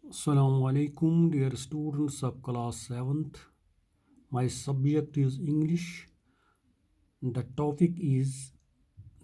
Assalamu alaikum, dear students of class 7th. My subject is English. The topic is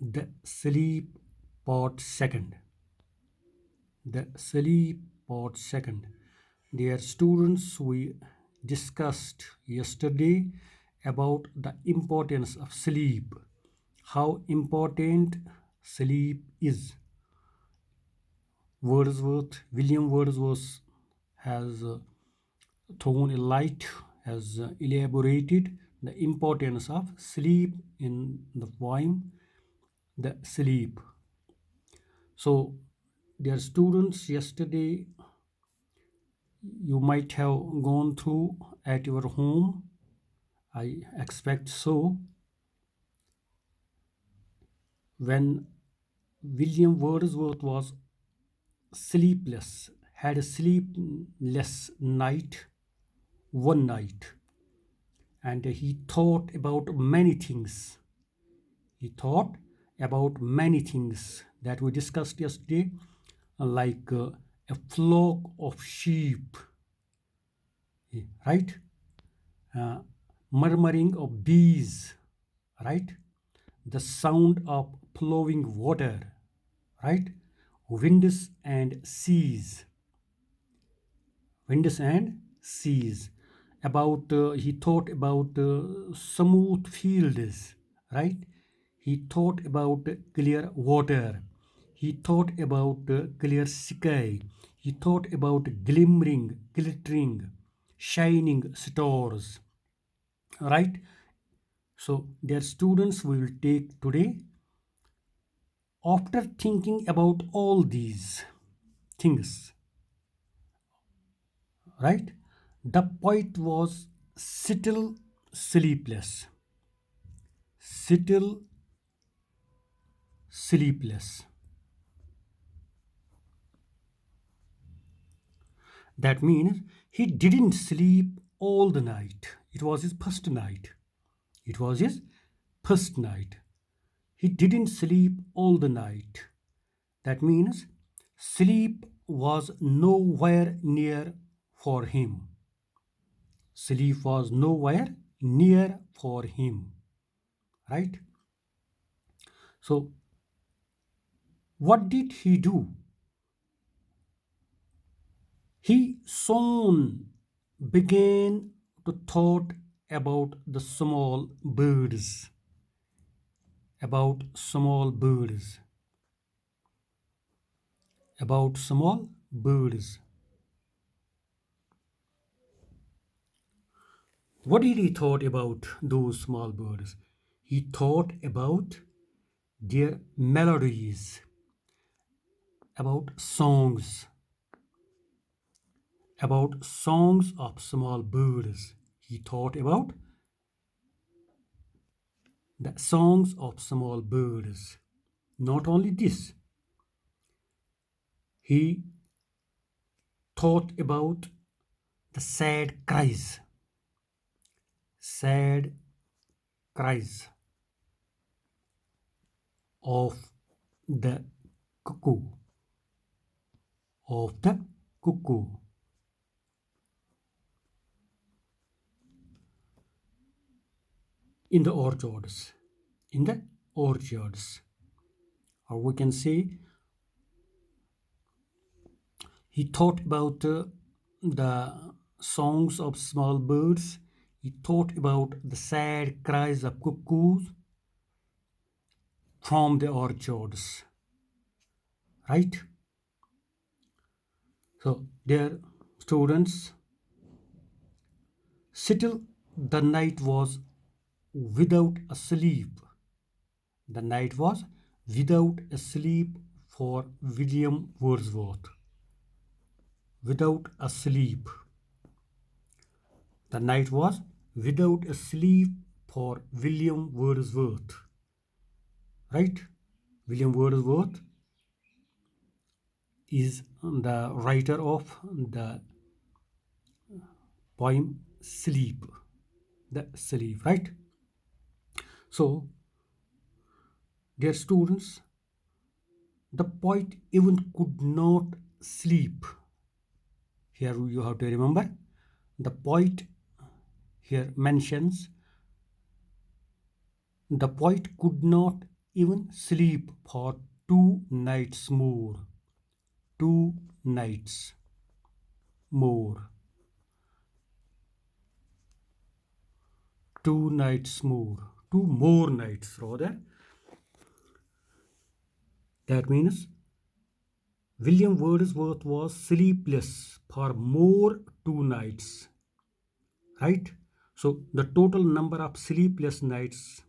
the sleep part second. The sleep part second. Dear students, we discussed yesterday about the importance of sleep, how important sleep is. William Wordsworth has thrown a light, has elaborated the importance of sleep in the poem The Sleep. So, dear students, yesterday you might have gone through at your home. I expect so. When William Wordsworth was sleepless, had a sleepless night, one night, and he thought about many things. He thought about many things that we discussed yesterday, like a flock of sheep, right? Uh, Murmuring of bees, right? The sound of flowing water, right? Winds and seas, winds and seas. About he thought about smooth fields, right? He thought about clear water. He thought about clear sky. He thought about glimmering, glittering, shining stars, right? So, dear students, we will take today. After thinking about all these things, right? The poet was still sleepless, still sleepless. That means he didn't sleep all the night. It was his first night. It was his first night. He didn't sleep all the night. That means sleep was nowhere near for him. Sleep was nowhere near for him. Right? So, what did he do? He soon began to thought about the small birds, about small birds, about small birds. What did he thought about those small birds? He thought about their melodies, about songs of small birds. He thought about the songs of small birds. Not only this, he thought about the sad cries of the cuckoo, of the cuckoo. In the orchards, in the orchards, or we can say he thought about the songs of small birds. He thought about the sad cries of cuckoos from the orchards, right? So, dear students, still the night was without a sleep. The night was without a sleep for William Wordsworth. Without a sleep. The night was without a sleep for William Wordsworth. Right? William Wordsworth is the writer of the poem Sleep. The Sleep, right? So, dear students, the poet even could not sleep. Here you have to remember the poet here mentions the poet could not even sleep for 2 nights more. 2 nights more. 2 nights more. 2 more nights rather. That means William Wordsworth was sleepless for more 2 nights. Right? So the total number of sleepless nights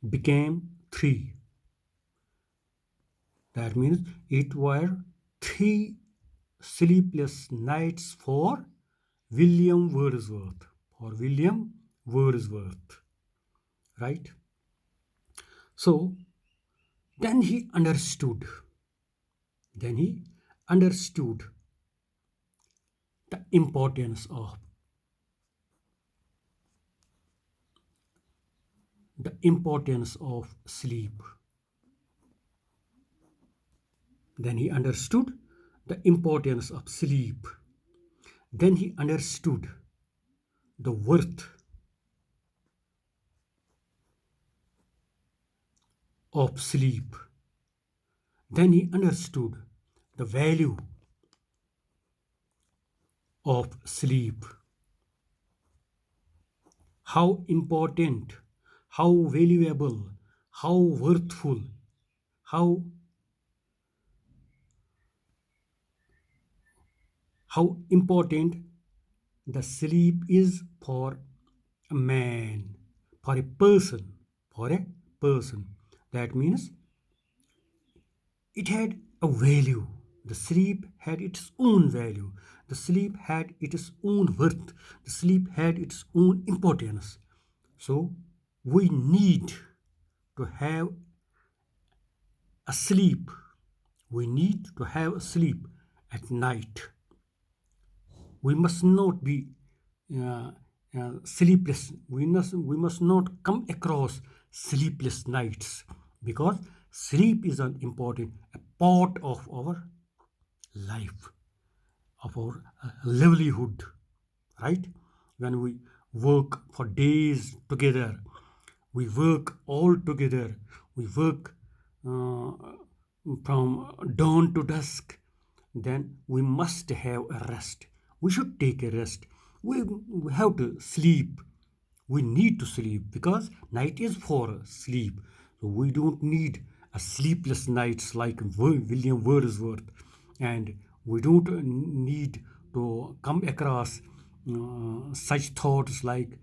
became 3. That means it were 3 sleepless nights for William Wordsworth. For William Wordsworth. Right? So then he understood. Then he understood the importance of sleep. Then he understood the importance of sleep. Then he understood the worth of sleep. Then he understood the value of sleep. How important, how valuable, how worthful, how important the sleep is for a man, for a person, for a person. That means it had a value. The sleep had its own value. The sleep had its own worth. The sleep had its own importance. So we need to have a sleep. We need to have a sleep at night. We must not be uh, sleepless. We must not come across sleepless nights, because sleep is an important a part of our life, of our livelihood, right? When we work for days together, we work all together, we work uh, from dawn to dusk, then we must have a rest. We should take a rest. We have to sleep. We need to sleep because night is for sleep. So we don't need a sleepless nights like William Wordsworth, and we don't need to come across such thoughts like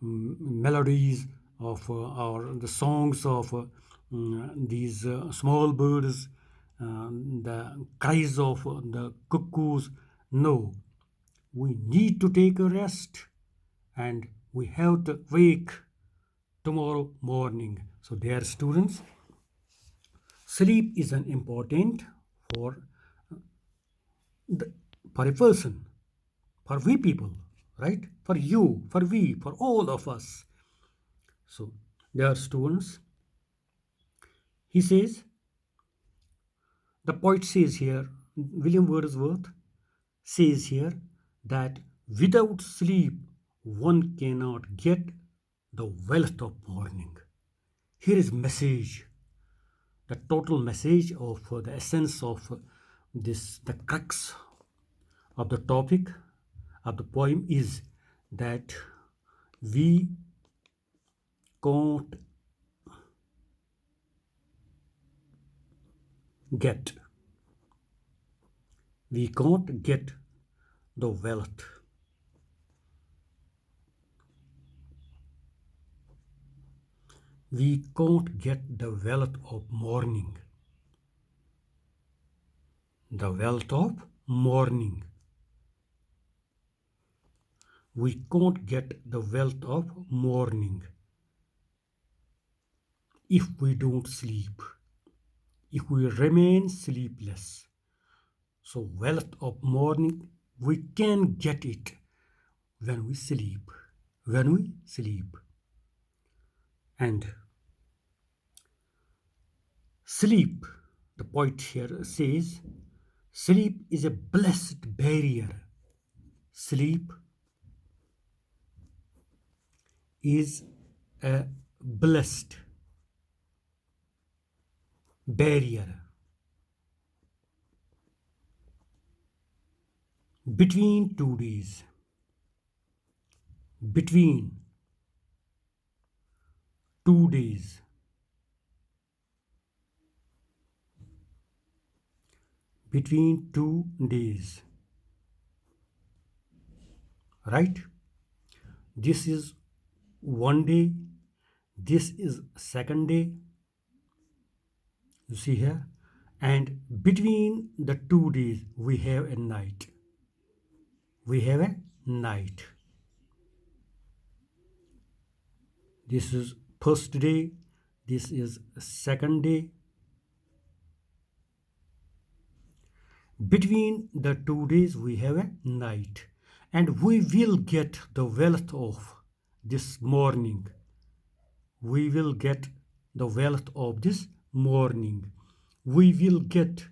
melodies of or the songs of these small birds, the cries of the cuckoos. No, we need to take a rest, and we have to wake tomorrow morning. So, dear students, sleep is an important for the, for a person, for we people, right? For you, for we, for all of us. So, dear students, he says, the poet says here, William Wordsworth says here that without sleep one cannot get the wealth of morning. Here is message, the total message of the essence of this, the crux of the topic of the poem is that we can't get, we can't get the wealth. We can't get the wealth of morning. The wealth of morning. We can't get the wealth of morning if we don't sleep, if we remain sleepless. So, wealth of morning, we can get it when we sleep. When we sleep. And sleep, the poet here says, Sleep is a blessed barrier. Sleep is a blessed barrier between 2 days. Between 2 days. Between 2 days. Right? This is one day. This is second day. You see here. And between the 2 days, we have a night. We have a night. This is first day. This is second day. Between the 2 days, we have a night. And we will get the wealth of this morning. We will get the wealth of this morning. We will get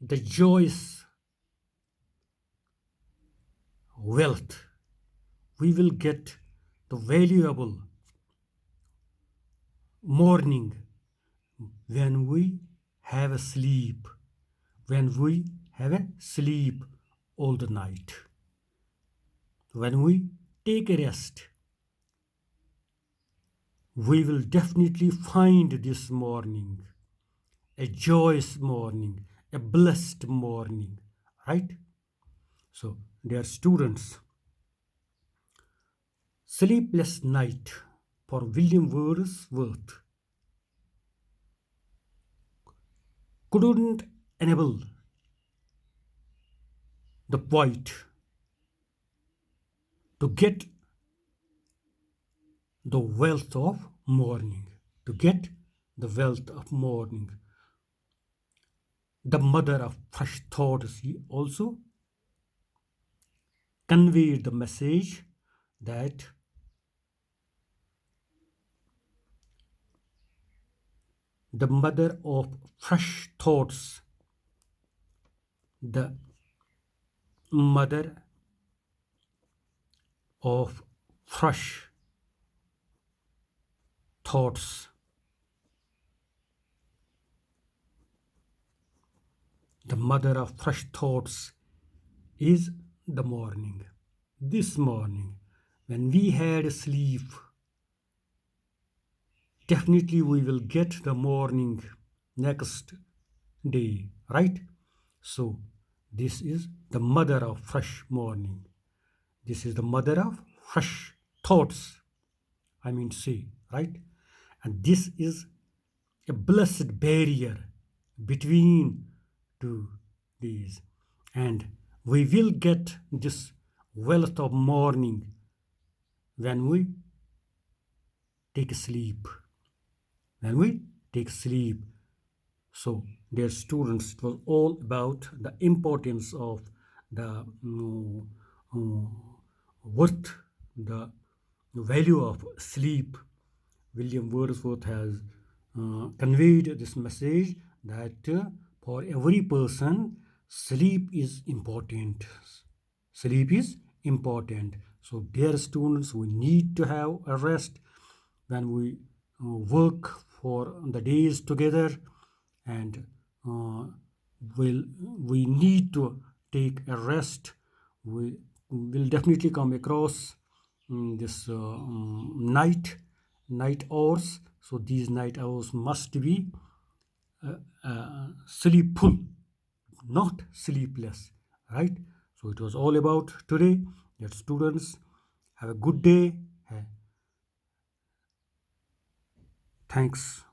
the joyous wealth. We will get the valuable morning when we have a sleep, when we have a sleep all the night, when we take a rest. We will definitely find this morning a joyous morning, a blessed morning, right? So, dear students, Sleepless Night for William Wordsworth couldn't enable the poet to get the wealth of morning, to get the wealth of morning. The mother of fresh thoughts, he also conveyed the message that the mother of fresh thoughts, the mother of fresh thoughts, the mother of fresh thoughts is the morning. This morning, when we had sleep, definitely we will get the morning next day, right? So, this is the mother of fresh morning. This is the mother of fresh thoughts, I mean to say, right? And this is a blessed barrier between two days. And we will get this wealth of morning when we take sleep. When we take sleep. So, dear students, it was all about the importance of the worth, the value of sleep. William Wordsworth has conveyed this message that for every person, sleep is important. Sleep is important. So, dear students, we need to have a rest when we work for the days together, and we need to take a rest. We will definitely come across this night hours. So these night hours must be sleepful, not sleepless, right? So it was all about today. That students have a good day. Thanks.